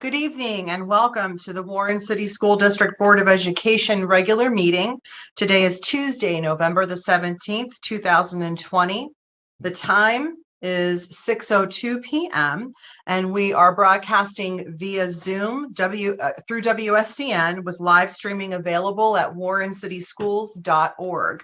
Good evening and welcome to the Warren City School District Board of Education regular meeting. Today is Tuesday, November the 17th, 2020. The time is 6:02 p.m. and we are broadcasting via Zoom through WSCN with live streaming available at warrencityschools.org.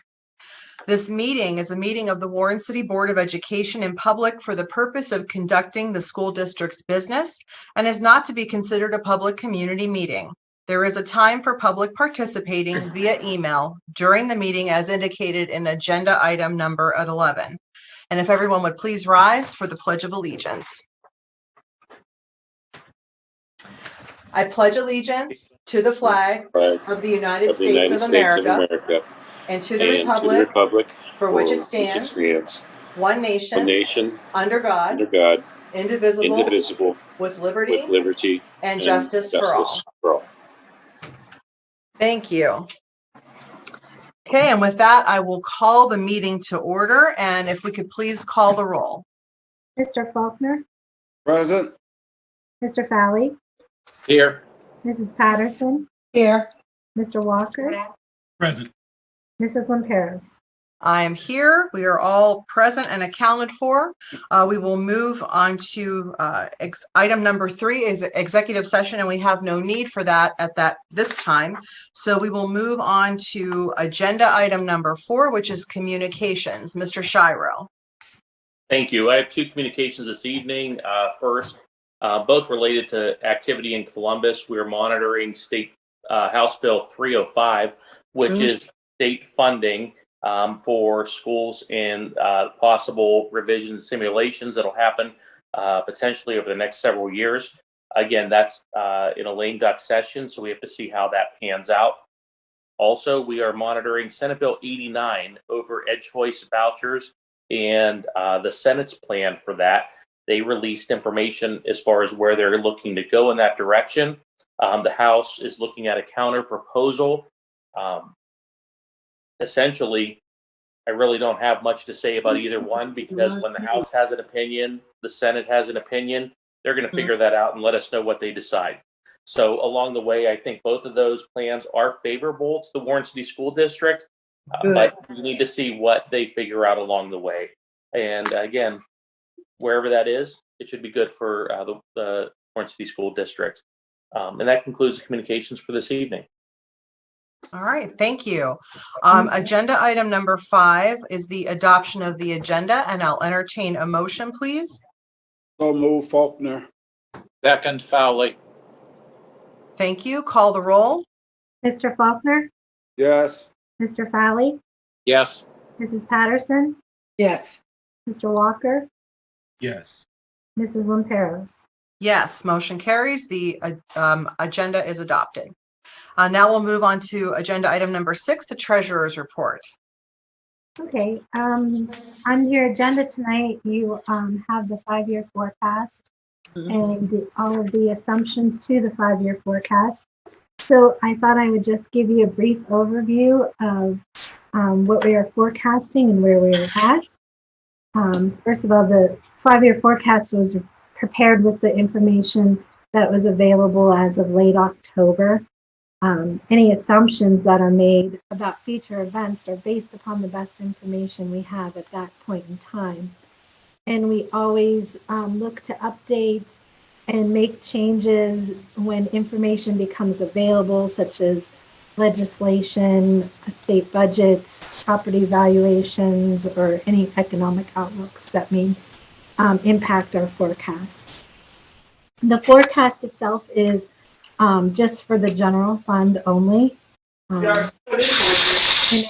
This meeting is a meeting of the Warren City Board of Education in public for the purpose of conducting the school district's business and is not to be considered a public community meeting. There is a time for public participating via email during the meeting as indicated in agenda item number 11. And if everyone would please rise for the Pledge of Allegiance. I pledge allegiance to the flag of the United States of America. And to the republic for which it stands, one nation, under God, indivisible, with liberty and justice for all. Thank you. Okay, and with that, I will call the meeting to order. And if we could please call the roll. Mr. Faulkner? Present. Mr. Falley? Here. Mrs. Patterson? Here. Mr. Walker? Present. Mrs. Lamperos? I am here. We are all present and accounted for. We will move on to item number 3 is executive session, and we have no need for that at this time. So we will move on to agenda item number 4, which is communications. Mr. Shiro. Thank you. I have 2 communications this evening. First, both related to activity in Columbus. We're monitoring State House Bill 305, which is state funding for schools and possible revision simulations that'll happen potentially over the next several years. Again, that's in a lame duck session, so we have to see how that pans out. Also, we are monitoring Senate Bill 89 over EdChoice vouchers and the Senate's plan for that. They released information as far as where they're looking to go in that direction. The House is looking at a counter proposal. Essentially, I really don't have much to say about either one, because when the House has an opinion, the Senate has an opinion, they're going to figure that out and let us know what they decide. So along the way, I think both of those plans are favorable to the Warren City School District, but we need to see what they figure out along the way. And again, wherever that is, it should be good for the Warren City School District. And that concludes the communications for this evening. All right, thank you. Agenda item number 5 is the adoption of the agenda, and I'll entertain a motion, please. So move, Faulkner. Second, Fowley. Thank you. Call the roll. Mr. Faulkner? Yes. Mr. Falley? Yes. Mrs. Patterson? Yes. Mr. Walker? Yes. Mrs. Lamperos? Yes, motion carries. The agenda is adopted. Now we'll move on to agenda item number 6, the treasurer's report. Okay, on your agenda tonight, you have the 5-year forecast and all of the assumptions to the 5-year forecast. So I thought I would just give you a brief overview of what we are forecasting and where we are at. First of all, the 5-year forecast was prepared with the information that was available as of late October. Any assumptions that are made about future events are based upon the best information we have at that point in time. And we always look to update and make changes when information becomes available, such as legislation, state budgets, property valuations, or any economic outlooks that may impact our forecast. The forecast itself is just for the general fund only. And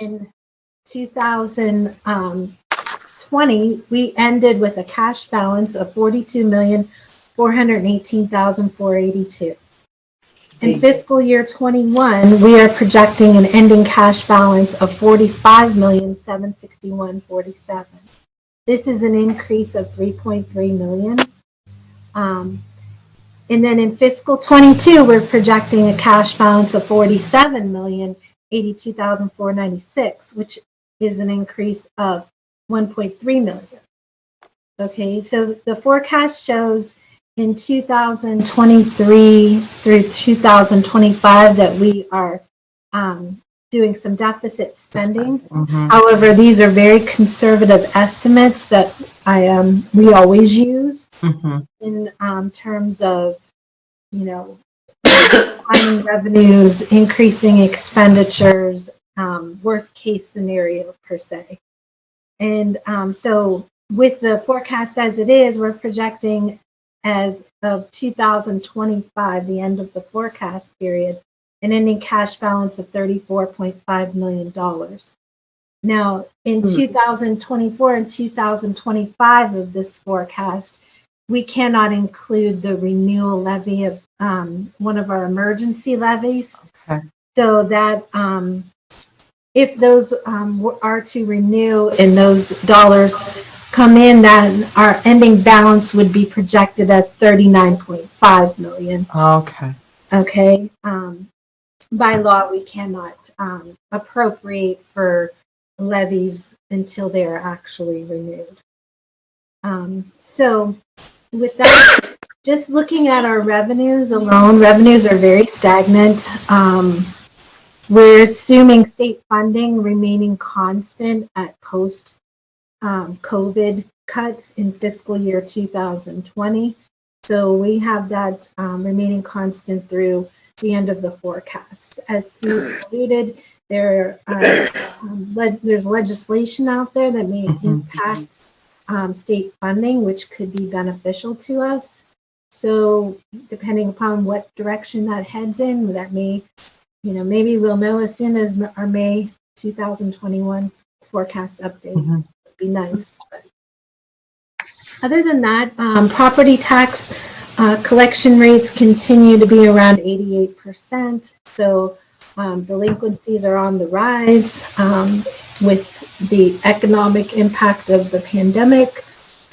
in 2020, we ended with a cash balance of $42,418,482. In fiscal year 21, we are projecting an ending cash balance of $45,761,047. This is an increase of $3.3 million. And then in fiscal 22, we're projecting a cash balance of $47,082,496, which is an increase of $1.3 million. Okay, so the forecast shows in 2023 through 2025 that we are doing some deficit spending. Mhm. However, these are very conservative estimates that we always use Mhm. in terms of, declining revenues, increasing expenditures, worst case scenario per se. And so with the forecast as it is, we're projecting as of 2025, the end of the forecast period, an ending cash balance of $34.5 million. Now, in 2024 and 2025 of this forecast, we cannot include the renewal levy of one of our emergency levies. Okay. So that if those are to renew and those dollars come in, then our ending balance would be projected at $39.5 million. Okay. Okay. By law, we cannot appropriate for levies until they are actually renewed. So with that, just looking at our revenues alone, revenues are very stagnant. We're assuming state funding remaining constant at post-COVID cuts in fiscal year 2020. So we have that remaining constant through the end of the forecast. As Steve alluded, there's legislation out there that may impact state funding, which could be beneficial to us. So depending upon what direction that heads in, that may, maybe we'll know as soon as our May 2021 forecast update. Would be nice. But other than that, property tax collection rates continue to be around 88%. So delinquencies are on the rise with the economic impact of the pandemic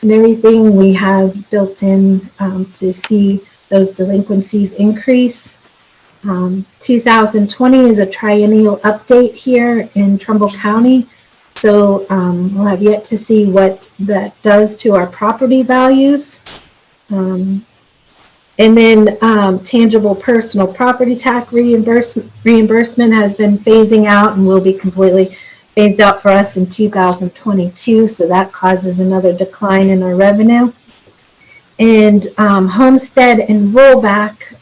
and everything. We have built in to see those delinquencies increase. 2020 is a triennial update here in Trumbull County. So we'll have yet to see what that does to our property values. And then tangible personal property tax reimbursement has been phasing out and will be completely phased out for us in 2022. So that causes another decline in our revenue. And homestead and rollback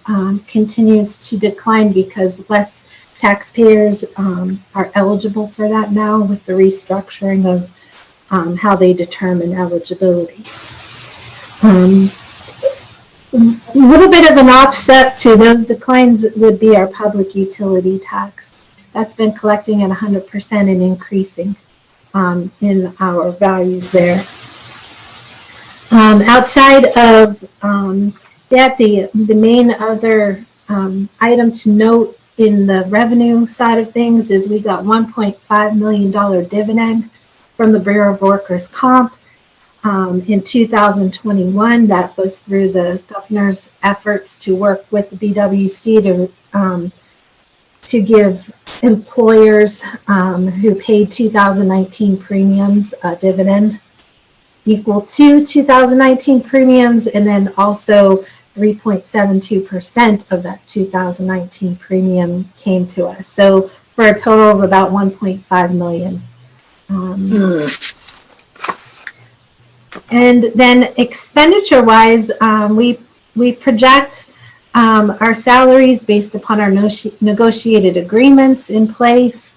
continues to decline because less taxpayers are eligible for that now with the restructuring of how they determine eligibility. A little bit of an offset to those declines would be our public utility tax. That's been collecting at 100% and increasing in our values there. Outside of that, the main other item to note in the revenue side of things is we got $1.5 million dividend from the Bureau of Workers' Comp. In 2021, that was through the governor's efforts to work with the BWC to give employers who paid 2019 premiums a dividend equal to 2019 premiums, and then also 3.72% of that 2019 premium came to us. So for a total of about $1.5 million. And then expenditure-wise, we project our salaries based upon our negotiated agreements in place.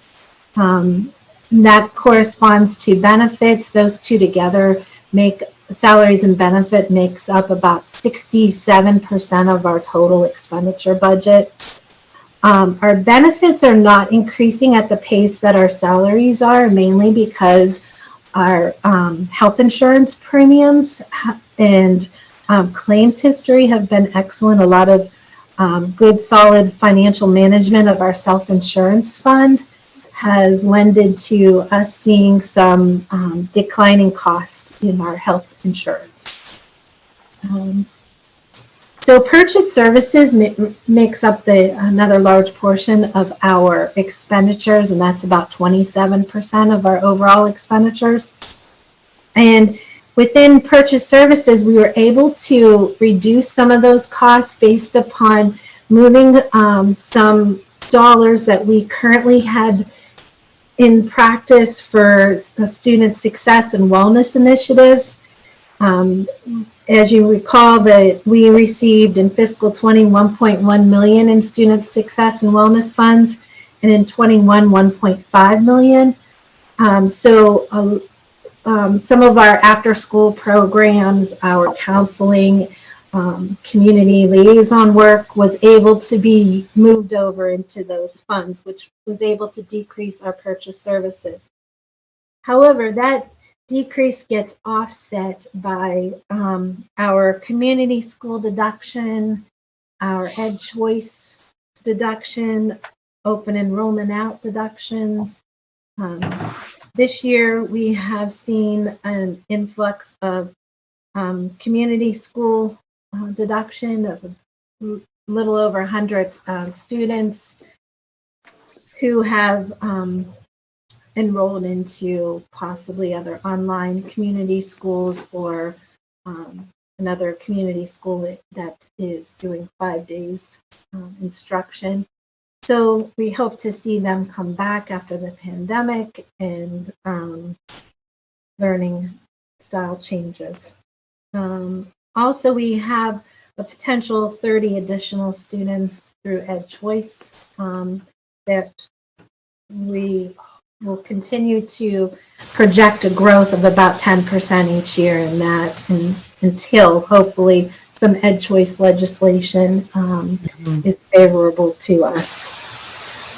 That corresponds to benefits. Those two together make salaries and benefit makes up about 67% of our total expenditure budget. Our benefits are not increasing at the pace that our salaries are, mainly because our health insurance premiums and claims history have been excellent. A lot of good, solid financial management of our self-insurance fund has lended to us seeing some declining costs in our health insurance. So purchase services makes up another large portion of our expenditures, and that's about 27% of our overall expenditures. And Within purchase services, we were able to reduce some of those costs based upon moving some dollars that we currently had in practice for the student success and wellness initiatives. As you recall, that we received in fiscal 20 1.1 million in student success and wellness funds, and in 21 1.5 million. Some of our after-school programs, our counseling, community liaison work was able to be moved over into those funds, which was able to decrease our purchase services. However, that decrease gets offset by our community school deduction, our Ed Choice deduction, open enrollment out deductions. This year, we have seen an influx of community school deduction of a little over 100 students who have enrolled into possibly other online community schools or another community school that is doing 5 days instruction. So we hope to see them come back after the pandemic and learning style changes. Also, we have a potential 30 additional students through Ed Choice that we will continue to project a growth of about 10% each year in that, and until hopefully some Ed Choice legislation is favorable to us.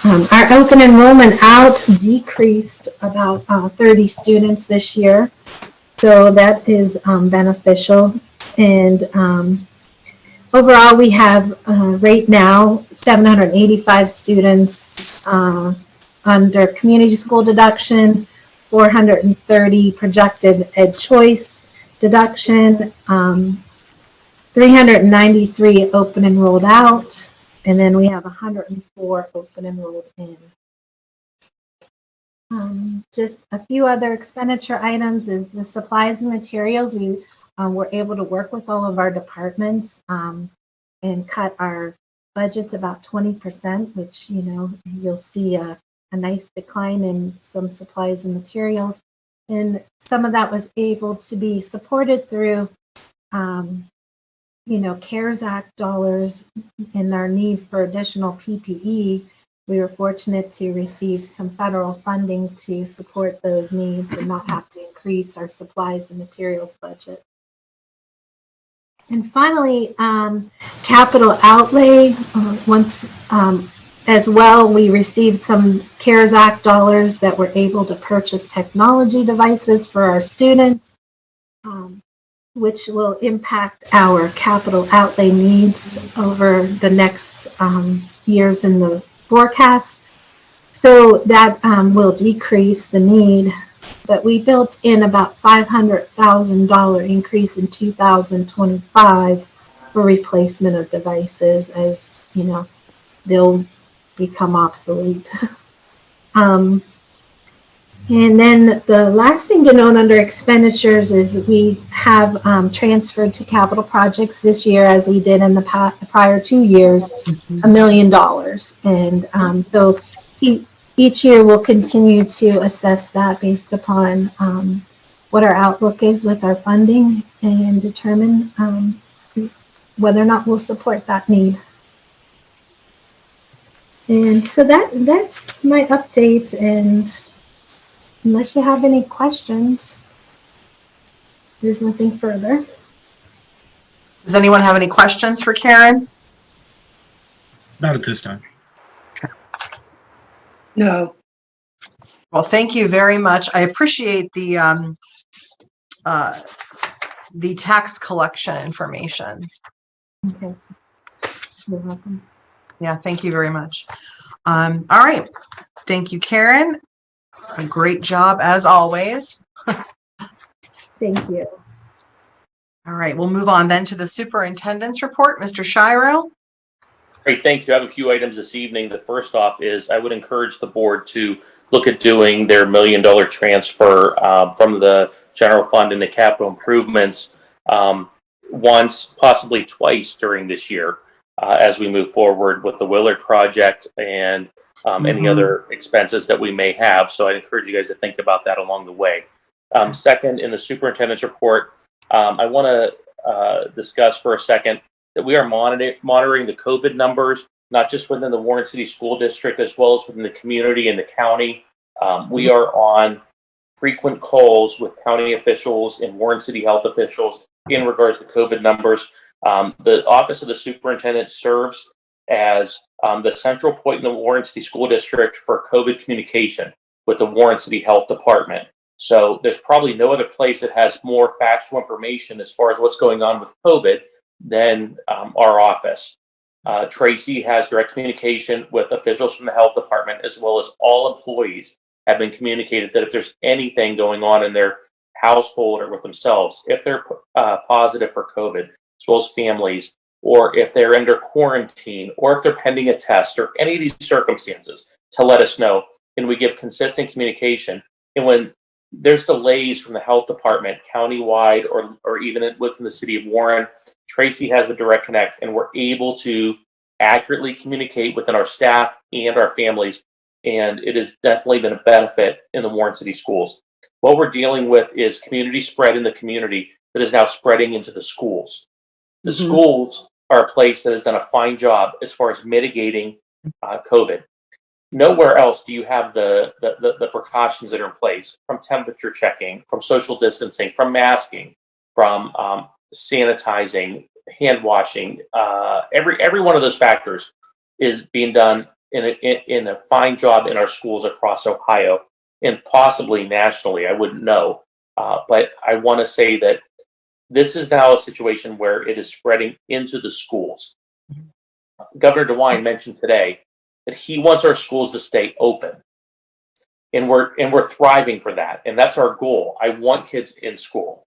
Our open enrollment out decreased about 30 students this year, so that is beneficial. And overall, we have right now 785 students under community school deduction, 430 projected Ed Choice deduction, 393 open enrolled out, and then we have 104 open enrolled in. Just a few other expenditure items is the supplies and materials. We were able to work with all of our departments and cut our budgets about 20%, which, you know, you'll see a nice decline in some supplies and materials. And some of that was able to be supported through, you know, CARES Act dollars and our need for additional PPE. We were fortunate to receive some federal funding to support those needs and not have to increase our supplies and materials budget. And finally, capital outlay. As well, we received some CARES Act dollars that were able to purchase technology devices for our students, which will impact our capital outlay needs over the next years in the forecast. So that will decrease the need, but we built in about $500,000 increase in 2025 for replacement of devices, as you know, they'll become obsolete. And then the last thing to note under expenditures is we have transferred to capital projects this year, as we did in the prior 2 years, $1 million. And so each year we'll continue to assess that based upon what our outlook is with our funding and determine whether or not we'll support that need. And so that's my update, and unless you have any questions, there's nothing further. Does anyone have any questions for Karen? Not at this time. No. Well, thank you very much. I appreciate the tax collection information. Okay. You're welcome. Yeah, thank you very much. All right. Thank you, Karen. A great job as always. Thank you. All right, we'll move on then to the superintendent's report. Mr. Shiro. Great, thank you. I have a few items this evening. The first off is I would encourage the board to look at doing their $1 million transfer from the general fund into capital improvements once, possibly twice during this year as we move forward with the Willard project and any other expenses that we may have. So I'd encourage you guys to think about that along the way. Second, in the superintendent's report, I want to discuss for a second that we are monitoring the COVID numbers, not just within the Warren City School District, as well as within the community and the county. We are on frequent calls with county officials and Warren City health officials in regards to COVID numbers. The Office of the Superintendent serves as the central point in the Warren City School District for COVID communication with the Warren City Health Department. So there's probably no other place that has more factual information as far as what's going on with COVID than our office. Tracy has direct communication with officials from the health department, as well as all employees have been communicated that if there's anything going on in their household or with themselves, if they're positive for COVID, as well as families, or if they're under quarantine, or if they're pending a test, or any of these circumstances, to let us know. And we give consistent communication. And when there's delays from the health department, countywide, or even within the city of Warren, Tracy has a direct connect, and we're able to accurately communicate within our staff and our families. And it has definitely been a benefit in the Warren City schools. What we're dealing with is community spread in the community that is now spreading into the schools. The schools are a place that has done a fine job as far as mitigating COVID. Nowhere else do you have the precautions that are in place, from temperature checking, from social distancing, from masking, from sanitizing, hand washing. Every one of those factors is being done in a fine job in our schools across Ohio and possibly nationally. I wouldn't know, but I want to say that this is now a situation where it is spreading into the schools. Governor DeWine mentioned today that he wants our schools to stay open, and we're thriving for that, and that's our goal. I want kids in school,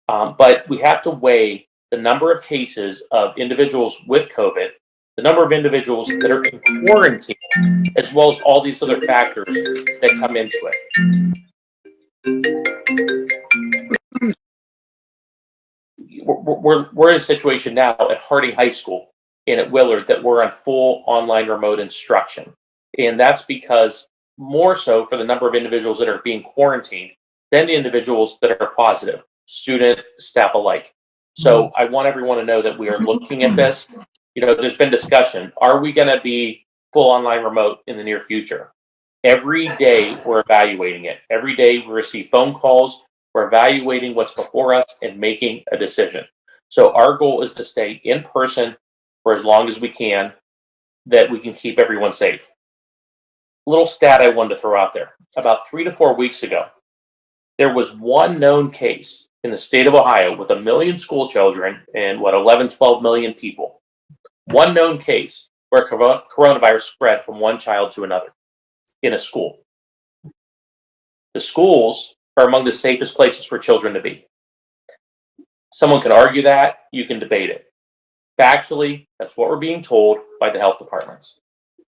but we have to weigh the number of cases of individuals with COVID, the number of individuals that are in quarantine, as well as all these other factors that come into it. We're in a situation now at Harding High School and at Willard that we're on full online remote instruction. And that's because more so for the number of individuals that are being quarantined than the individuals that are positive, student, staff alike. So I want everyone to know that we are looking at this. You know, there's been discussion. Are we going to be full online remote in the near future? Every day we're evaluating it. Every day we receive phone calls. We're evaluating what's before us and making a decision. So our goal is to stay in person for as long as we can, that we can keep everyone safe. Little stat I wanted to throw out there. About 3 to 4 weeks ago, there was one known case in the state of Ohio with 1 million school children and 11, 12 million people. One known case where coronavirus spread from one child to another in a school. The schools are among the safest places for children to be. Someone can argue that, you can debate it. Factually, that's what we're being told by the health departments.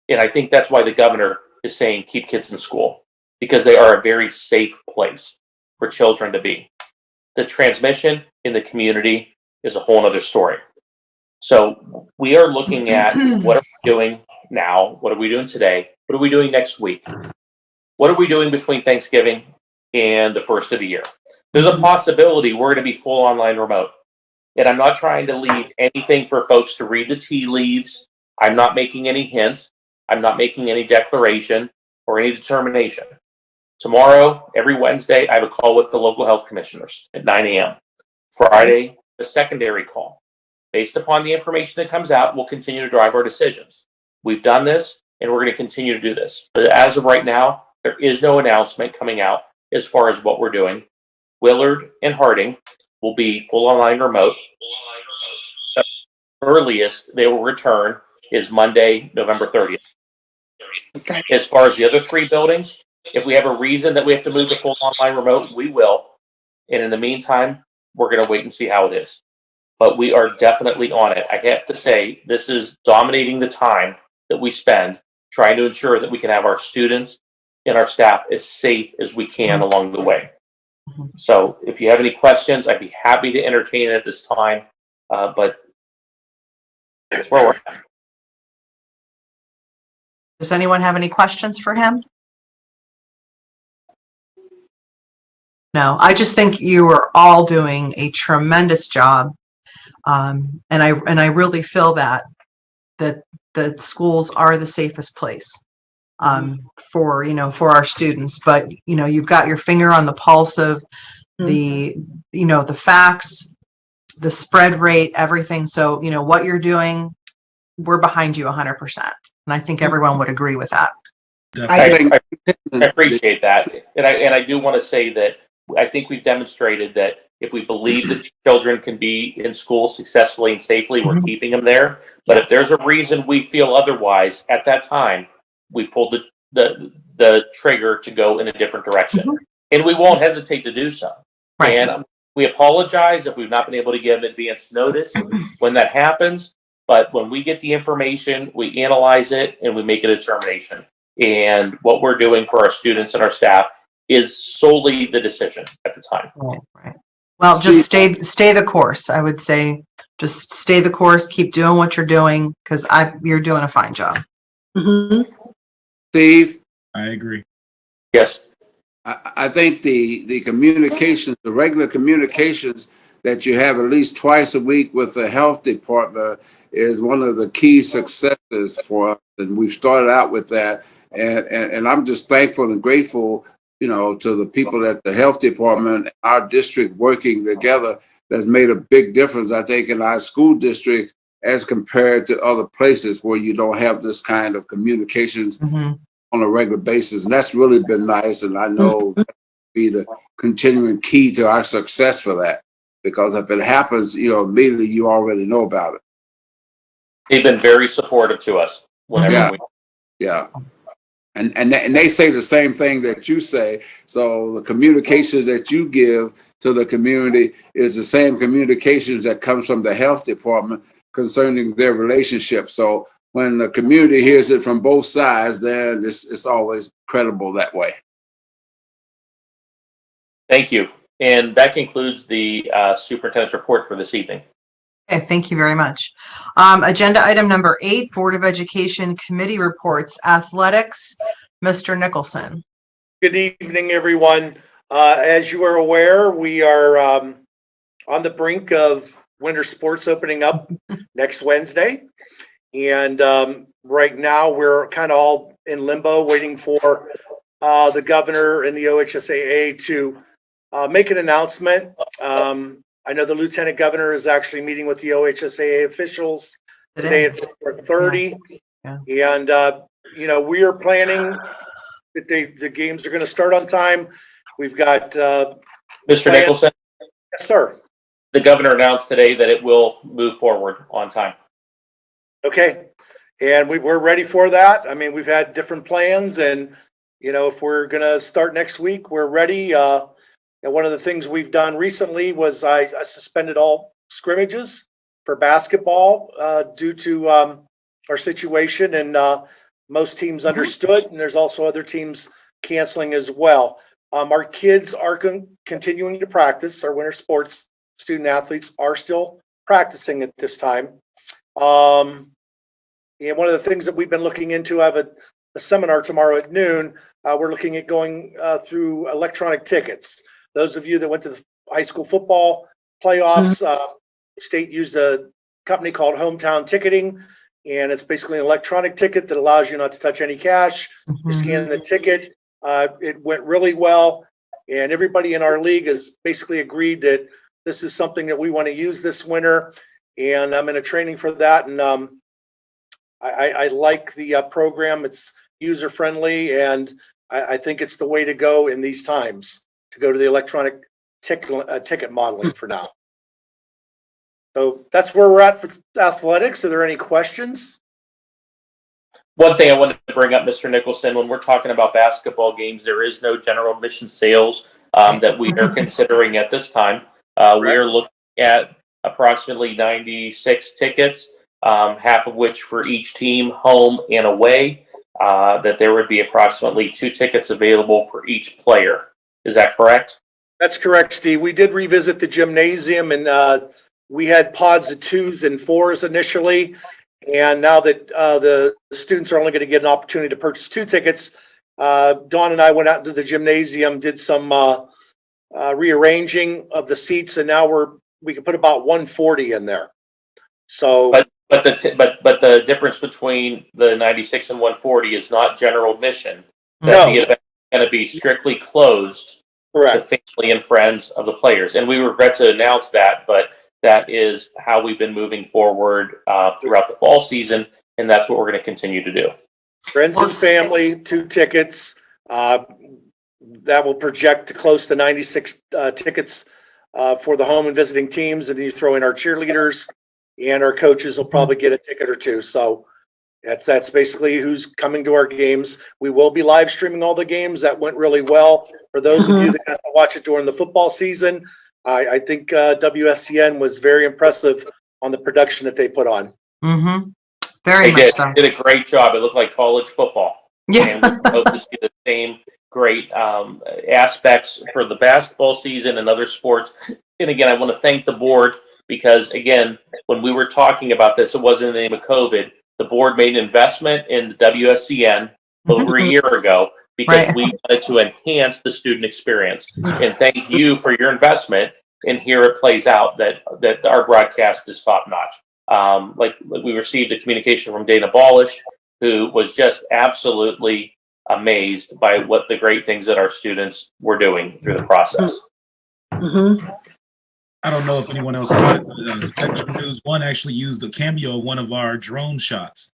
And I think that's why the governor is saying keep kids in school, because they are a very safe place for children to be. The transmission in the community is a whole other story. So we are looking at what are we doing now? What are we doing today? What are we doing next week? What are we doing between Thanksgiving and the first of the year? There's a possibility we're going to be full online remote. And I'm not trying to leave anything for folks to read the tea leaves. I'm not making any hints. I'm not making any declaration or any determination. Tomorrow, every Wednesday, I have a call with the local health commissioners at 9 a.m. Friday, a secondary call. Based upon the information that comes out, we'll continue to drive our decisions. We've done this, and we're going to continue to do this. But as of right now, there is no announcement coming out as far as what we're doing. Willard and Harding will be full online remote. The earliest they will return is Monday, November 30th. Okay. As far as the other 3 buildings, if we have a reason that we have to move to full online remote, we will. And in the meantime, we're going to wait and see how it is. But we are definitely on it. I have to say, this is dominating the time that we spend trying to ensure that we can have our students and our staff as safe as we can along the way. So if you have any questions, I'd be happy to entertain it at this time. But that's where we're at. Does anyone have any questions for him? No, I just think you are all doing a tremendous job. And I really feel that the schools are the safest place for our students. But you've got your finger on the pulse of the facts, the spread rate, everything. So what you're doing, we're behind you 100%, and I think everyone would agree with that. Definitely. I appreciate that, and I do want to say that I think we've demonstrated that if we believe that children can be in school successfully and safely, we're keeping them there. But if there's a reason we feel otherwise, at that time, we pulled the trigger to go in a different direction, and we won't hesitate to do so. Right. And we apologize if we've not been able to give advance notice when that happens. But when we get the information, we analyze it and we make a determination. And what we're doing for our students and our staff is solely the decision at the time. Right. Well, just stay the course. I would say just stay the course, keep doing what you're doing, because you're doing a fine job. Steve? I agree. Yes. I think the communications, the regular communications that you have at least twice a week with the health department is one of the key successes for us. And we've started out with that. And I'm just thankful and grateful, to the people at the health department, our district working together. That's made a big difference, I think, in our school district as compared to other places where you don't have this kind of communications on a regular basis. And that's really been nice. And I know that will be the continuing key to our success for that. Because if it happens, immediately you already know about it. They've been very supportive to us whenever Yeah. And they say the same thing that you say. So the communication that you give to the community is the same communications that comes from the health department concerning their relationship. So when the community hears it from both sides, then it's always credible that way. Thank you. And that concludes the superintendent's report for this evening. Okay, thank you very much. Agenda item number 8, Board of Education Committee Reports, Athletics, Mr. Nicholson. Good evening, everyone. As you are aware, we are on the brink of winter sports opening up next Wednesday. And right now we're kind of all in limbo waiting for the governor and the OHSAA to make an announcement. I know the lieutenant governor is actually meeting with the OHSAA officials today at 4:30. Yeah. And, we are planning that the games are going to start on time. We've got Mr. Nicholson, yes, sir. the governor announced today that it will move forward on time. Okay. And we're ready for that. I mean, we've had different plans, and, if we're going to start next week, we're ready. And one of the things we've done recently was I suspended all scrimmages for basketball due to our situation, and most teams understood, and there's also other teams canceling as well. Our kids are continuing to practice. Our winter sports student athletes are still practicing at this time. And one of the things that we've been looking into, I have a seminar tomorrow at noon. We're looking at going through electronic tickets. Those of you that went to the high school football playoffs, state used a company called Hometown Ticketing, and it's basically an electronic ticket that allows you not to touch any cash. You scan the ticket. It went really well, and everybody in our league has basically agreed that this is something that we want to use this winter, and I'm in a training for that, and I like the program. It's user-friendly, and I think it's the way to go in these times, to go to the electronic ticket modeling for now. So that's where we're at for athletics. Are there any questions? One thing I wanted to bring up, Mr. Nicholson, when we're talking about basketball games, there is no general admission sales that we are considering at this time. We are looking at approximately 96 tickets, half of which for each team, home and away, that there would be approximately 2 tickets available for each player. Is that correct? That's correct, Steve. We did revisit the gymnasium and we had pods of 2s and 4s initially. And now that the students are only going to get an opportunity to purchase 2 tickets, Dawn and I went out into the gymnasium, did some rearranging of the seats, and now we can put about 140 in there. So, but the difference between the 96 and 140 is not general admission. That the event is going to be strictly closed to family and friends of the players, and we regret to announce that, but that is how we've been moving forward throughout the fall season, and that's what we're going to continue to do. Friends and family, 2 tickets. That will project to close to 96 tickets for the home and visiting teams, and you throw in our cheerleaders, and our coaches will probably get a ticket or 2. So that's basically who's coming to our games. We will be live streaming all the games. That went really well. For those of you that got to watch it during the football season, I think WSCN was very impressive on the production that they put on. Mm-hmm. Very much so. They did a great job. It looked like college football. Yeah. And we hope to see the same great aspects for the basketball season and other sports. And again, I want to thank the board because, again, when we were talking about this, it wasn't in the name of COVID. The board made an investment in the WSCN over a year ago because we wanted to enhance the student experience. And thank you for your investment. And here it plays out that our broadcast is top notch. Like we received a communication from Dana Ballish, who was just absolutely amazed by what the great things that our students were doing through the process. Mm-hmm. I don't know if anyone else caught it, but Spectrum News 1 actually used a cameo of one of our drone shots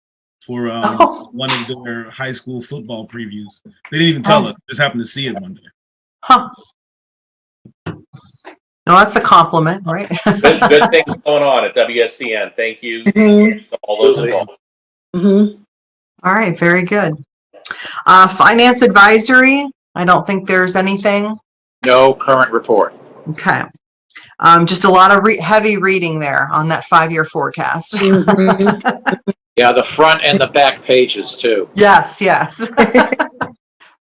for one of their high school football previews. They didn't even tell us; just happened to see it one day. Huh. No, that's a compliment, right? Good things going on at WSCN. Thank you to all those involved. Mm-hmm. All right, very good. Finance advisory. I don't think there's anything. No current report. Okay. Just a lot of heavy reading there on that 5-year forecast. Yeah, the front and the back pages too. Yes.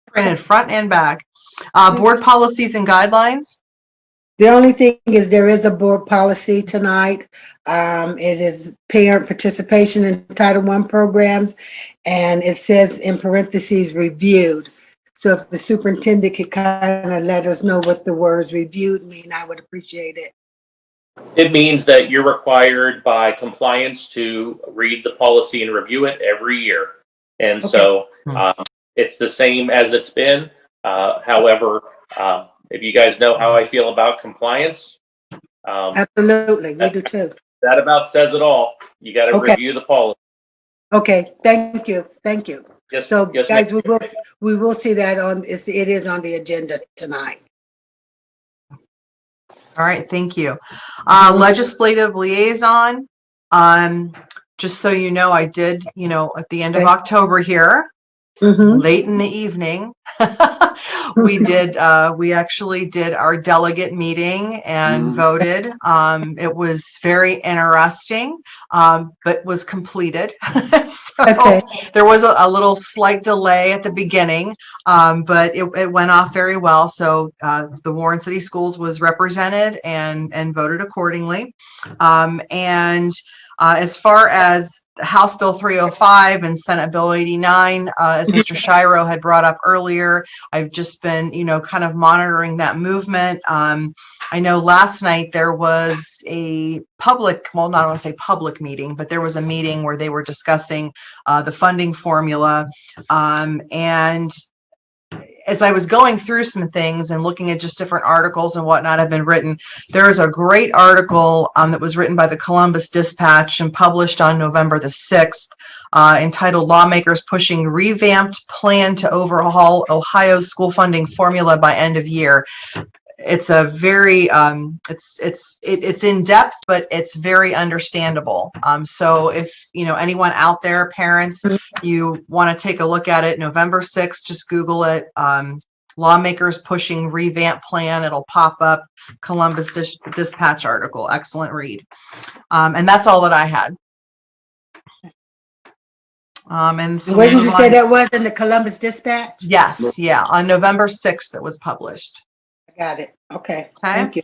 Printed front and back. Board policies and guidelines. The only thing is there is a board policy tonight. It is parent participation in Title I programs, and it says in parentheses reviewed. So if the superintendent could kind of let us know what the words reviewed mean, I would appreciate it. It means that you're required by compliance to read the policy and review it every year. And so it's the same as it's been. However, if you guys know how I feel about compliance. Absolutely, we do too. That about says it all. You got to review the policy. Okay, thank you. Yes, So guys, ma'am. we will see that it is on the agenda tonight. All right, thank you. Legislative liaison. Just so you know, I did, at the end of October here, late in the evening, we actually did our delegate meeting and voted. It was very interesting, but was completed. So there was a little slight delay at the beginning, but it went off very well. So the Warren City Schools was represented and voted accordingly. As far as House Bill 305 and Senate Bill 89, as Mr. Shiro had brought up earlier, I've just been, kind of monitoring that movement. I know last night there was a public, well, not I want to say public meeting, but there was a meeting where they were discussing the funding formula. And as I was going through some things and looking at just different articles and whatnot have been written, there is a great article that was written by the Columbus Dispatch and published on November the 6th, entitled "Lawmakers Pushing Revamped Plan to Overhaul Ohio School Funding Formula by End of Year." It's a very, it's in depth, but it's very understandable. So if, anyone out there, parents, you want to take a look at it, November 6th, just Google it. Lawmakers Pushing Revamp Plan. It'll pop up. Columbus Dispatch article. Excellent read. And that's all that I had. And so where did you say that was in the Columbus Dispatch? Yes. Yeah. On November 6th, it was published. Got it. Okay. Okay. Thank you.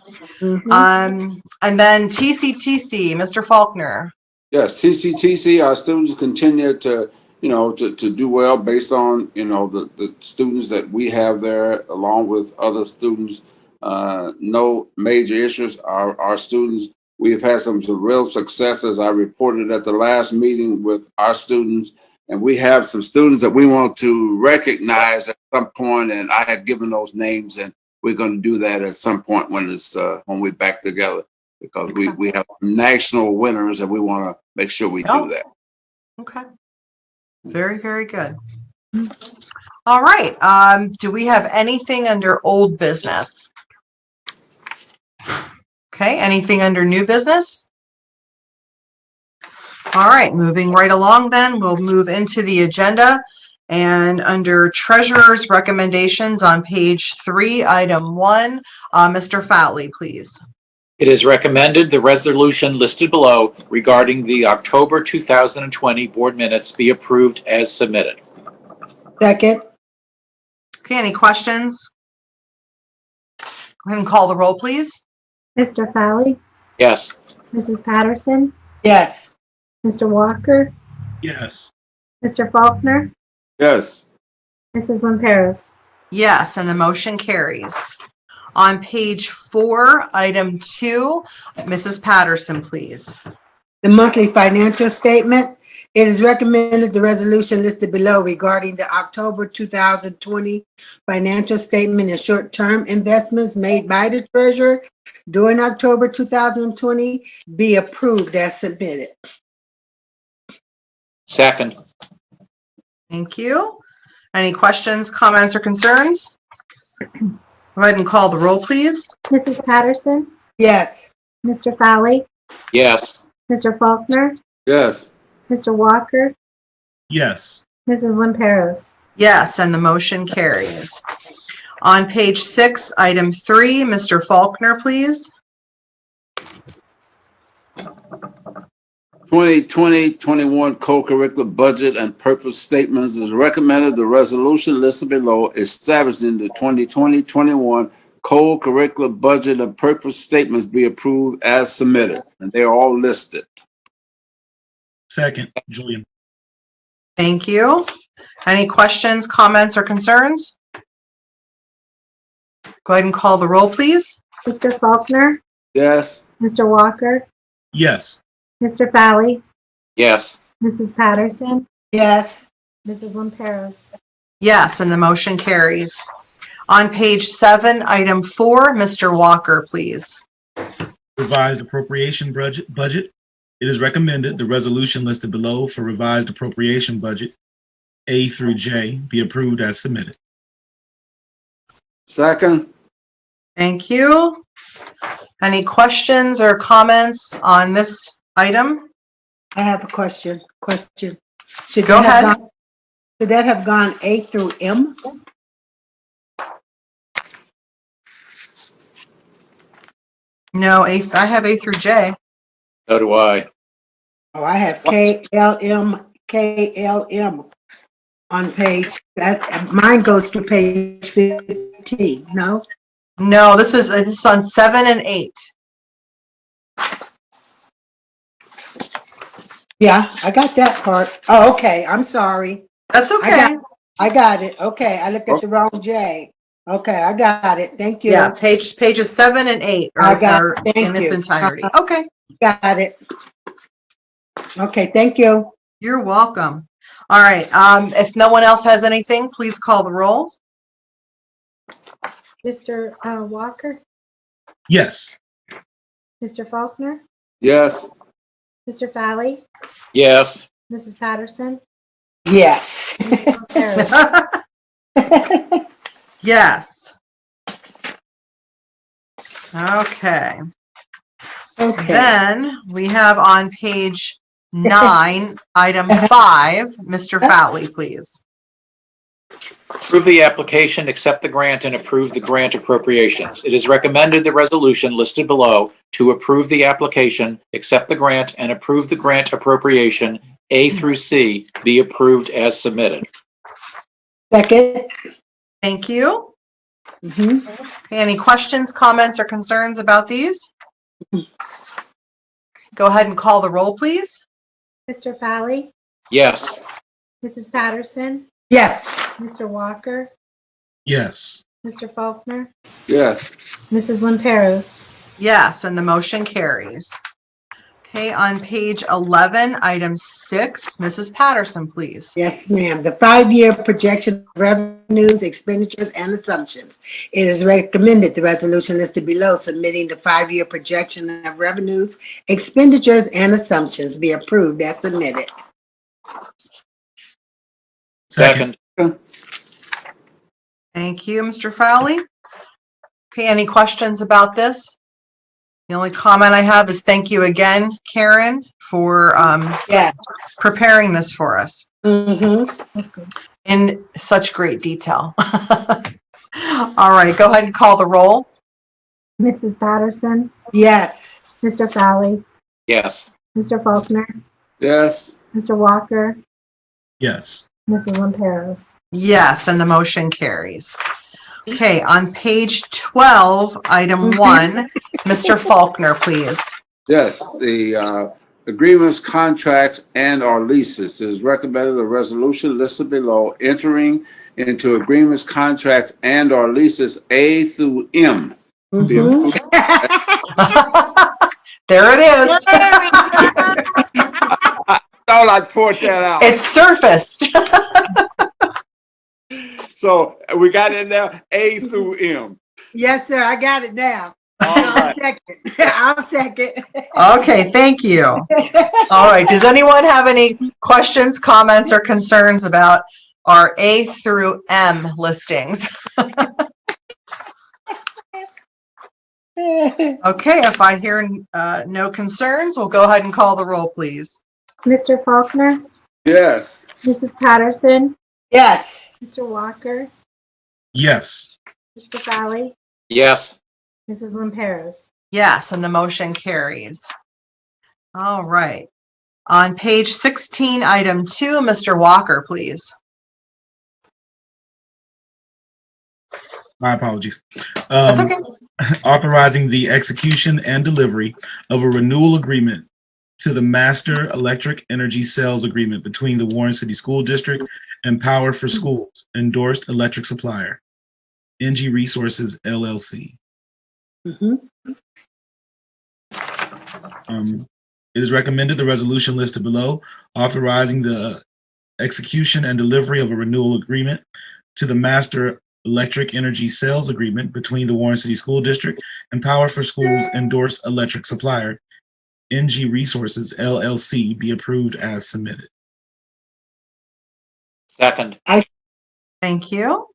And then TCTC, Mr. Faulkner. Yes, TCTC, our students continue to, to do well based on, the students that we have there, along with other students. No major issues. Our students, we have had some real successes. I reported at the last meeting with our students, and we have some students that we want to recognize at some point, and I have given those names, and we're going to do that at some point when we're back together, because we have national winners and we want to make sure we do that. Okay. Very, very good. All right. Do we have anything under old business? Okay. Anything under new business? All right. Moving right along then, we'll move into the agenda. And under treasurer's recommendations on page 3, item 1, Mr. Fowley, please. It is recommended the resolution listed below regarding the October 2020 board minutes be approved as submitted. Second. Okay, any questions? Go ahead and call the roll, please. Mr. Fowley, Yes. Mrs. Patterson, Yes. Mr. Walker, Yes. Mr. Faulkner, Yes. Mrs. Lamperos. Yes, and the motion carries. On page 4, item 2, Mrs. Patterson, please. The monthly financial statement. It is recommended the resolution listed below regarding the October 2020 financial statement and short-term investments made by the treasurer during October 2020 be approved as submitted. Second. Thank you. Any questions, comments, or concerns? Go ahead and call the roll, please. Mrs. Patterson, Yes. Mr. Fowley, Yes. Mr. Faulkner, Yes. Mr. Walker, Yes. Mrs. Lamperos. Yes, and the motion carries. On page 6, item 3, Mr. Faulkner, please. 2020-21 co-curricular budget and purpose statements is recommended the resolution listed below establishing the 2020-21 co-curricular budget and purpose statements be approved as submitted, and they're all listed. Second, Julian. Thank you. Any questions, comments, or concerns? Go ahead and call the roll, please. Mr. Faulkner, Yes. Mr. Walker, Yes. Mr. Fowley, Yes. Mrs. Patterson, Yes. Mrs. Lamperos. Yes, and the motion carries. On page 7, item 4, Mr. Walker, please. Revised appropriation budget. It is recommended the resolution listed below for revised appropriation budget A through J be approved as submitted. Second. Thank you. Any questions or comments on this item? I have a question. Should Go that have ahead. Should that have gone A through M? No, I have A through J. So do I. Oh, I have KLM on page, mine goes to page 15, no? No, this is on 7 and 8. Yeah, I got that part. Oh, okay, I'm sorry. That's okay. I got it. Okay, I looked at the wrong J. Okay, I got it. Thank you. Yeah, pages 7 and 8 I got it. are Thank in its you. entirety. Okay, Got it. Okay, thank you. you're welcome. All right, if no one else has anything, please call the roll. Mr. Walker, Yes. Mr. Faulkner, Yes. Mr. Fowley, Yes. Mrs. Patterson, Yes. Mrs. Lamperos. Yes. Okay. Okay. Then we have on page 9, item 5, Mr. Fowley, please. Approve the application, accept the grant, and approve the grant appropriations. It is recommended the resolution listed below to approve the application, accept the grant, and approve the grant appropriation A through C be approved as submitted. Second. Thank you. Mhm. Okay, any questions, comments, or concerns about these? Go ahead and call the roll, please. Mr. Fowley, Yes. Mrs. Patterson, Yes. Mr. Walker, Yes. Mr. Faulkner, Yes. Mrs. Lamperos. Yes, and the motion carries. Okay, on page 11, item 6, Mrs. Patterson, please. Yes, ma'am. The 5-year projection of revenues, expenditures, and assumptions. It is recommended the resolution listed below submitting the 5-year projection of revenues, expenditures, and assumptions be approved as submitted. Second. Thank you, Mr. Fowley. Okay, any questions about this? The only comment I have is thank you again, Karen, for Yeah. preparing this for us Mm-hmm. in such great detail. All right, go ahead and call the roll. Mrs. Patterson, Yes. Mr. Fowley, Yes. Mr. Faulkner, Yes. Mr. Walker, Yes. Mrs. Lamperos. Yes, and the motion carries. Okay, on page 12, item 1, Mr. Faulkner, please. Yes, the agreements, contracts, and/or leases is recommended a resolution listed below entering into agreements, contracts, and/or leases A through M. Be Mhm. approved. There it is. Thought I'd point that out. It's surfaced. So we got it now, A through M. Yes, sir. I got it now. All I'll right. second. I'll second. Okay, thank you. All right, does anyone have any questions, comments, or concerns about our A through M listings? Okay, if I hear no concerns, we'll go ahead and call the roll, please. Mr. Faulkner, Yes. Mrs. Patterson, Yes. Mr. Walker, Yes. Mr. Fowley, Yes. Mrs. Lamperos. Yes, and the motion carries. All right. On page 16, item 2, Mr. Walker, please. My apologies. That's okay. Authorizing the execution and delivery of a renewal agreement to the Master Electric Energy Sales Agreement between the Warren City School District and Power for Schools, endorsed electric supplier, NG Resources, LLC. Mhm. It is recommended the resolution listed below authorizing the execution and delivery of a renewal agreement to the Master Electric Energy Sales Agreement between the Warren City School District and Power for Schools endorsed electric supplier, NG Resources, LLC, be approved as submitted. Second. Thank you.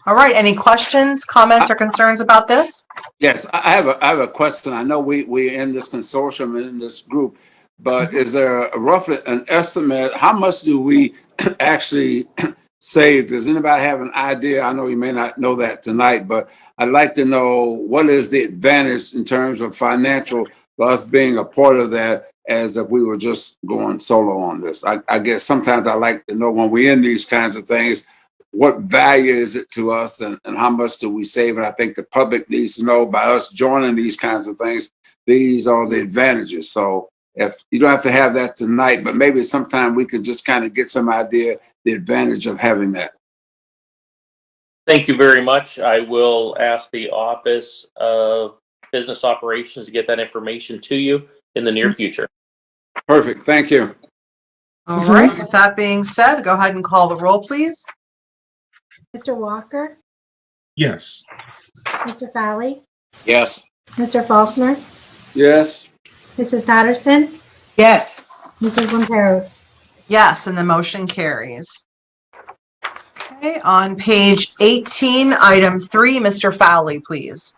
All right, any questions, comments, or concerns about this? Yes, I have a question. I know we're in this consortium, in this group, but is there roughly an estimate? How much do we actually save? Does anybody have an idea? I know you may not know that tonight, but I'd like to know what is the advantage in terms of financial for us being a part of that as if we were just going solo on this. I guess sometimes I like to know when we're in these kinds of things, what value is it to us and how much do we save? And I think the public needs to know by us joining these kinds of things, these are the advantages. So if you don't have to have that tonight, but maybe sometime we could just kind of get some idea, the advantage of having that. Thank you very much. I will ask the Office of Business Operations to get that information to you in the near future. Perfect. Thank you. All right, with that being said, go ahead and call the roll, please. Mr. Walker, Yes. Mr. Fowley, Yes. Mr. Faulkner, Yes. Mrs. Patterson, Yes. Mrs. Lamperos. Yes, and the motion carries. Okay, on page 18, item 3, Mr. Fowley, please.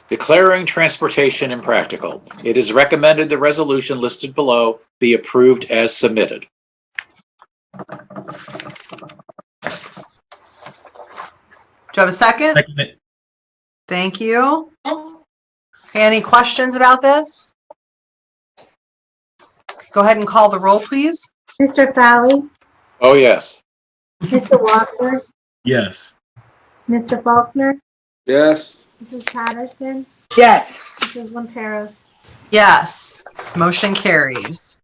Declaring transportation impractical. It is recommended the resolution listed below be approved as submitted. Do you have a second? Second it. Thank you. Okay, any questions about this? Go ahead and call the roll, please. Mr. Fowley, Oh, yes. Mr. Walker, Yes. Mr. Faulkner, Yes. Mrs. Patterson, Yes. Mrs. Lamperos. Yes, motion carries.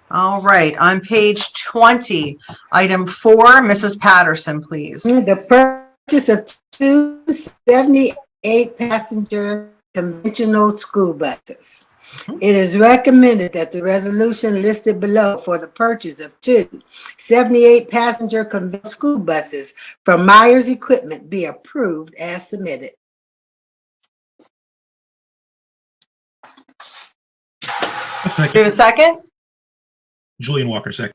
All right, on page 20, item 4, Mrs. Patterson, please. The purchase of two 78-passenger conventional school buses. It is recommended that the resolution listed below for the purchase of two 78-passenger conventional school buses from Myers Equipment be approved as submitted. Do you have a second? Julian Walker, second.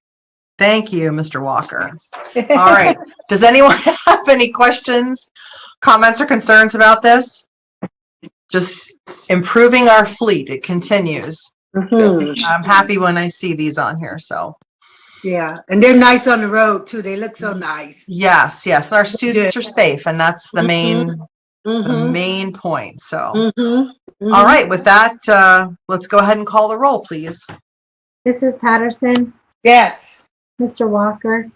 Thank you, Mr. Walker. All right, does anyone have any questions, comments, or concerns about this? Just improving our fleet, it continues. Mhm. I'm happy when I see these on here, so. Yeah, and they're nice on the road too. They look so nice. Yes, yes, and our students are safe, and that's the main Mhm. point, so. Mhm. Mhm. All right, with that, let's go ahead and call the roll, please. Mrs. Patterson, Yes. Mr. Walker,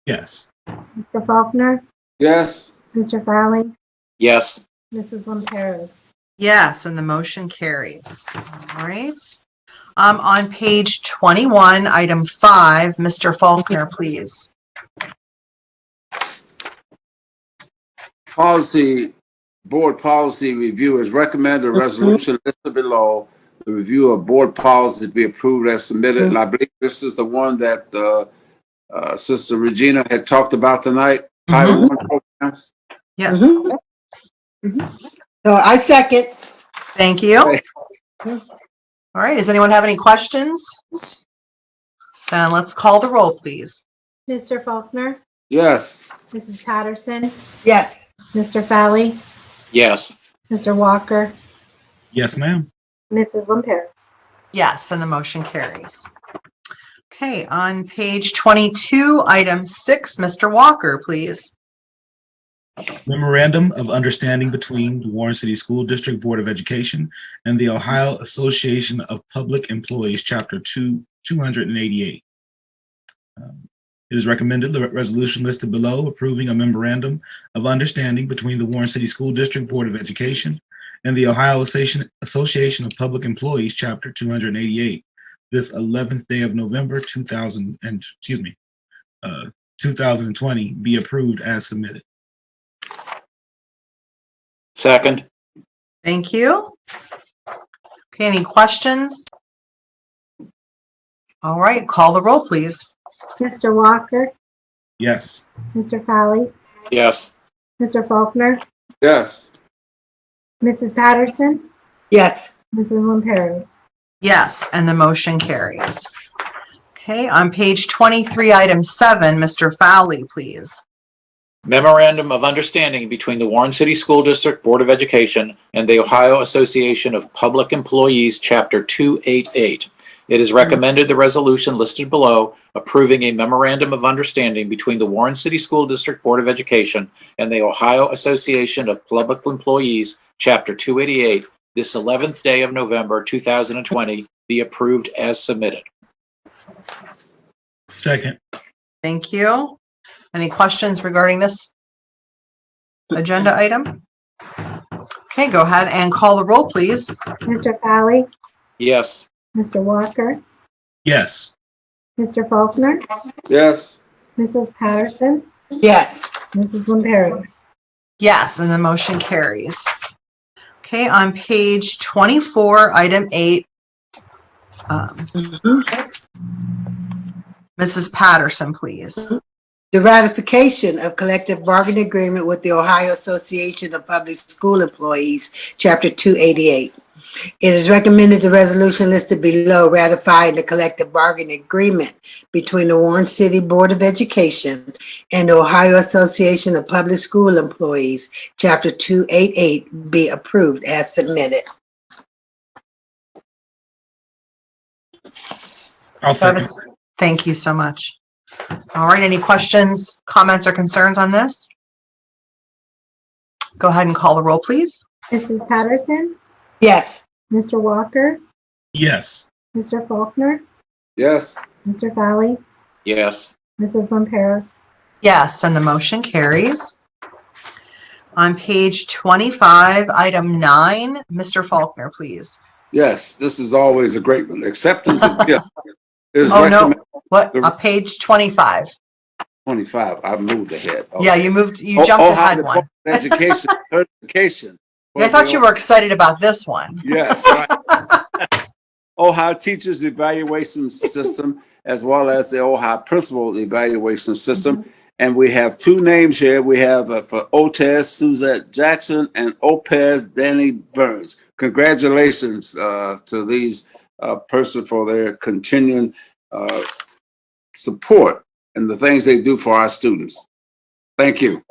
Yes. Mr. Faulkner, Yes. Mr. Valley, Yes. Mrs. Lamperos. Yes, and the motion carries. All right. On page 21, item 5, Mr. Faulkner, please. Board policy review is recommended. A resolution listed below. The review of board policy to be approved as submitted. And I believe this is the one that Sister Regina had talked about tonight. Title I programs. Yes, Mhm. So I second. thank you. Okay. All right, does anyone have any questions? Then let's call the roll, please. Mr. Faulkner, Yes. Mrs. Patterson, Yes. Mr. Valley, Yes. Mr. Walker, Yes, ma'am. Mrs. Lamperos. Yes, and the motion carries. Okay, on page 22, item 6, Mr. Walker, please. Memorandum of Understanding between the Warren City School District Board of Education and the Ohio Association of Public Employees, Chapter 288. It is recommended the resolution listed below approving a memorandum of understanding between the Warren City School District Board of Education and the Ohio Association of Public Employees, Chapter 288, this 11th day of November 2020 be approved as submitted. Second. Thank you. Okay, any questions? All right, call the roll, please. Mr. Walker, Yes. Mr. Valley, Yes. Mr. Faulkner, Yes. Mrs. Patterson, Yes. Mrs. Lamperos. Yes, and the motion carries. Okay, on page 23, item 7, Mr. Fowley, please. Memorandum of Understanding between the Warren City School District Board of Education and the Ohio Association of Public Employees, Chapter 288. It is recommended the resolution listed below approving a memorandum of understanding between the Warren City School District Board of Education and the Ohio Association of Public Employees, Chapter 288, this 11th day of November 2020, be approved as submitted. Second. Thank you. Any questions regarding this agenda item? Okay, go ahead and call the roll, please. Mr. Valley, Yes. Mr. Walker, Yes. Mr. Faulkner, Yes. Mrs. Patterson, Yes. Mrs. Lamperos. Yes, and the motion carries. Okay, on page 24, item 8, Mrs. Patterson, please. The ratification of collective bargaining agreement with the Ohio Association of Public School Employees, Chapter 288. It is recommended the resolution listed below ratifying the collective bargaining agreement between the Warren City Board of Education and the Ohio Association of Public School Employees, Chapter 288, be approved as submitted. I'll second. Thank you so much. All right, any questions, comments, or concerns on this? Go ahead and call the roll, please. Mrs. Patterson, Yes. Mr. Walker, Yes. Mr. Faulkner, Yes. Mr. Valley, Yes. Mrs. Lamperos. Yes, and the motion carries. On page 25, item 9, Mr. Faulkner, please. Yes, this is always a great one. Acceptance of gift is Oh, recommended. no, what, page 25. 25, I moved ahead. Yeah, Okay. you jumped Ohio ahead one. Department of Education certification. Yeah, I thought you were excited about this one. Yes, right. Ohio Teachers Evaluation System, as well as the Ohio Principal Evaluation System. And we have two names here. We have for OTES, Suzette Jackson, and OPES, Danny Burns. Congratulations to these persons for their continuing support and the things they do for our students. Thank you.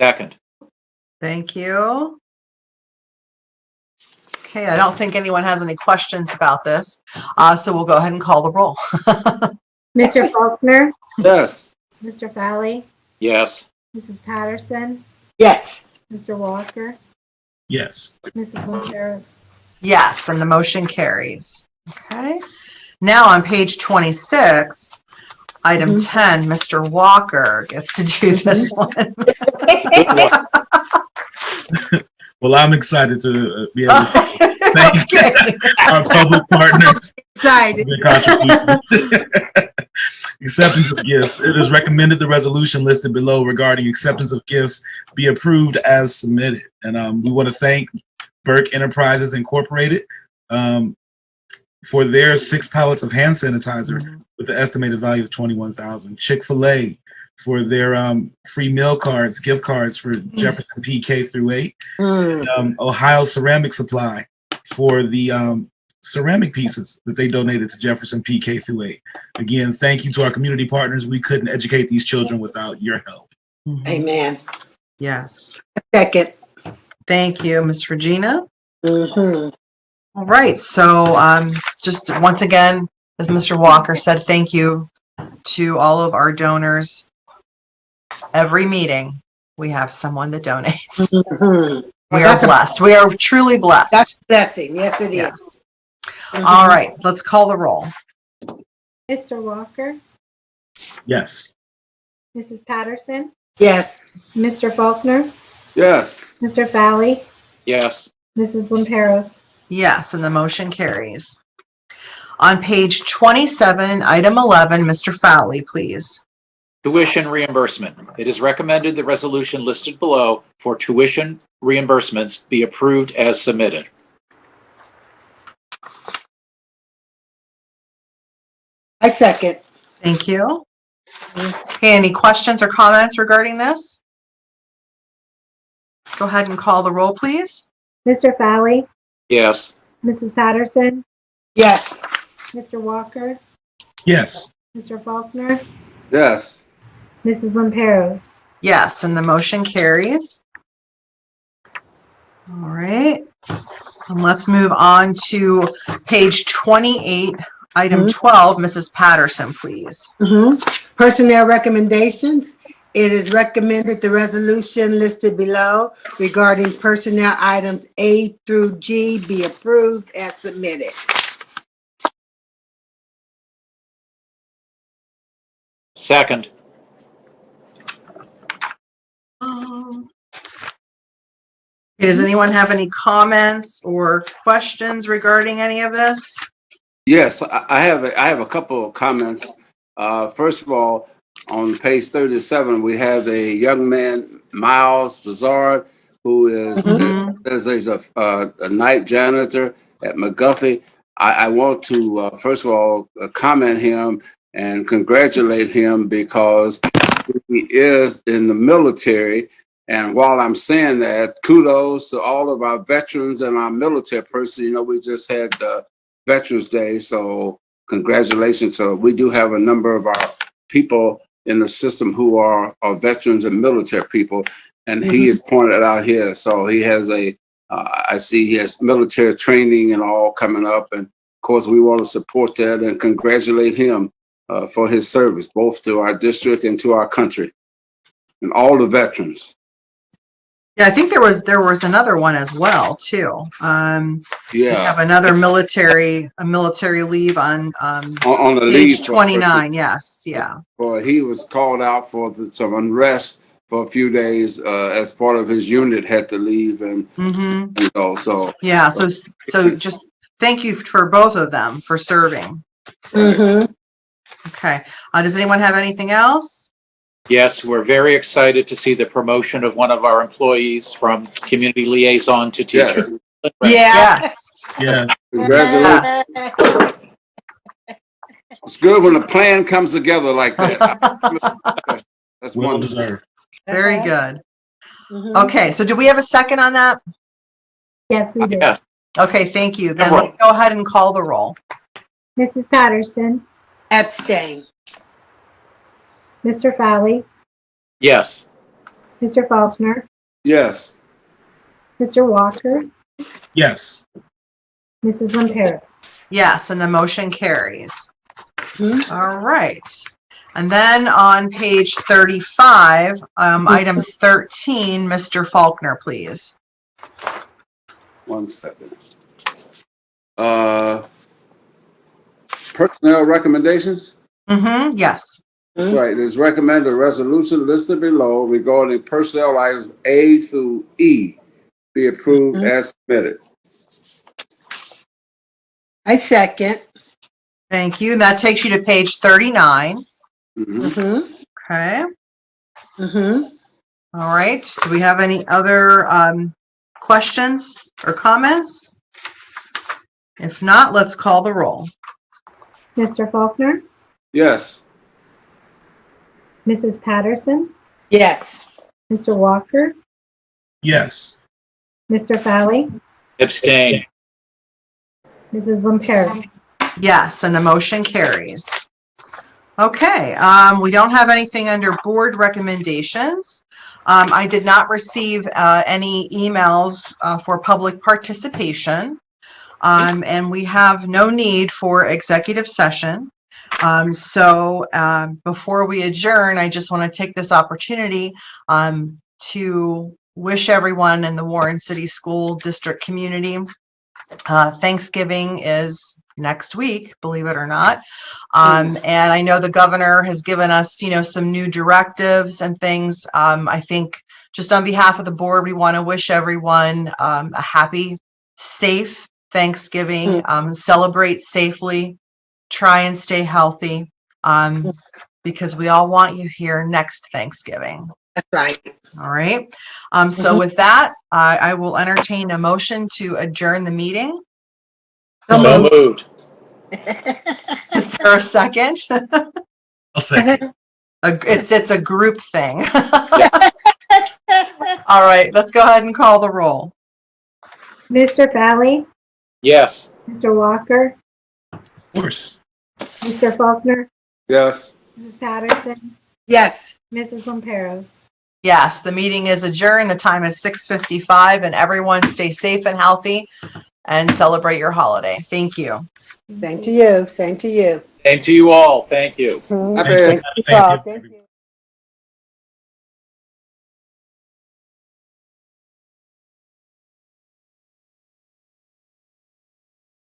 Second. Thank you. Okay, I don't think anyone has any questions about this, so we'll go ahead and call the roll. Mr. Faulkner, Yes. Mr. Fowley, Yes. Mrs. Patterson, Yes. Mr. Walker, Yes. Mrs. Longeros. Yes, and the motion carries. Okay. Now on page 26, item 10, Mr. Walker gets to do this one. Well, I'm excited to be able to thank our public partners Excited. for their contributions. Acceptance of gifts. It is recommended the resolution listed below regarding acceptance of gifts be approved as submitted. And we want to thank Burke Enterprises Incorporated for their 6 pallets of hand sanitizer with the estimated value of $21,000. Chick-fil-A for their free meal cards, gift cards for Jefferson PK through 8. Ohio Ceramic Supply for the ceramic pieces that they donated to Jefferson PK through 8. Again, thank you to our community partners. We couldn't educate these children without your help. Amen. Yes. Second. Thank you, Ms. Regina. Mm-hmm. All right, so just once again, as Mr. Walker said, thank you to all of our donors. Every meeting, we have someone that donates. Mm-hmm. We are blessed. We are truly blessed. That's a blessing. Yes, it is. Yes. All right, let's call the roll. Mr. Walker, Yes. Mrs. Patterson, Yes. Mr. Faulkner, Yes. Mr. Fowley, Yes. Mrs. Longeros. Yes, and the motion carries. On page 27, item 11, Mr. Fowley, please. Tuition reimbursement. It is recommended the resolution listed below for tuition reimbursements be approved as submitted. I second. Thank you. Okay, any questions or comments regarding this? Go ahead and call the roll, please. Mr. Fowley, Yes. Mrs. Patterson, Yes. Mr. Walker, Yes. Mr. Faulkner, Yes. Mrs. Longeros. Yes, and the motion carries. All right. And let's move on to page 28, item 12, Mrs. Patterson, please. Personnel recommendations. It is recommended the resolution listed below regarding personnel items A through G be approved as submitted. Second. Does anyone have any comments or questions regarding any of this? Yes, I have a couple of comments. First of all, on page 37, we have a young man, Miles Bazard, who is a night janitor at McGuffey. I want to, first of all, comment him and congratulate him because he is in the military. And while I'm saying that, kudos to all of our veterans and our military personnel. You know, we just had Veterans Day, so congratulations. So we do have a number of our people in the system who are veterans and military people, and he is pointed out here. So he has I see he has military training and all coming up, and of course we want to support that and congratulate him for his service, both to our district and to our country, and all the veterans. Yeah, I think there was another one as well too. We have Yeah, another a military leave on on the leave. page 29. Yes, yeah. Or he was called out for some unrest for a few days as part of his unit had to leave, and Mm-hmm. you know, so Yeah. So just thank you for both of them for serving. Mhm. Okay. Does anyone have anything else? Yes, we're very excited to see the promotion of one of our employees from community liaison to teacher. yes. Yeah. Yes. Yeah. Congratulations. It's good when a plan comes together like that. That's Well wonderful. deserved. Very good. Mhm. Okay. So do we have a second on that? Yes, we do. Yes, Okay. Thank you. Then Roll. let's go ahead and call the roll. Mrs. Patterson, Abstain. Mr. Fowley, yes, Mr. Faulkner, Yes. Mr. Walker, Yes. Mrs. Lamperos. Yes, and the motion carries. Mhm. All right. And then on page 35, item 13, Mr. Faulkner, please. 1 second. Personnel recommendations? Mm-hmm. Yes. That's right. It is recommended a resolution listed below regarding personnel items A through E be approved as submitted. I second. Thank you. And that takes you to page 39. Mhm. Mhm. Okay. Mhm. All right. Do we have any other questions or comments? If not, let's call the roll. Mr. Faulkner, Yes. Mrs. Patterson, Yes. Mr. Walker, Yes. Mr. Fowley, abstain. Mrs. Lamperos. Yes, and the motion carries. Okay, we don't have anything under board recommendations. I did not receive any emails for public participation. And we have no need for executive session. So before we adjourn, I just want to take this opportunity to wish everyone in the Warren City School District community. Thanksgiving is next week, believe it or not. And I know the governor has given us, some new directives and things. I think just on behalf of the board, we want to wish everyone a happy, safe Thanksgiving, celebrate safely, try and stay healthy, because we all want you here next Thanksgiving. That's right. All right. So with that, I will entertain a motion to adjourn the meeting. So moved. Is there a second? I'll second. It's a group thing. All right, let's go ahead and call the roll. Mr. Fowley, Yes. Mr. Walker, Of course. Mr. Faulkner, Yes. Mrs. Patterson, Yes. Mrs. Lamperos. Yes, the meeting is adjourned. The time is 6:55, and everyone stay safe and healthy and celebrate your holiday. Thank you. Same to you. Same to you. Same to you all. Thank you. Mhm. Happy Thank you all. Thank you.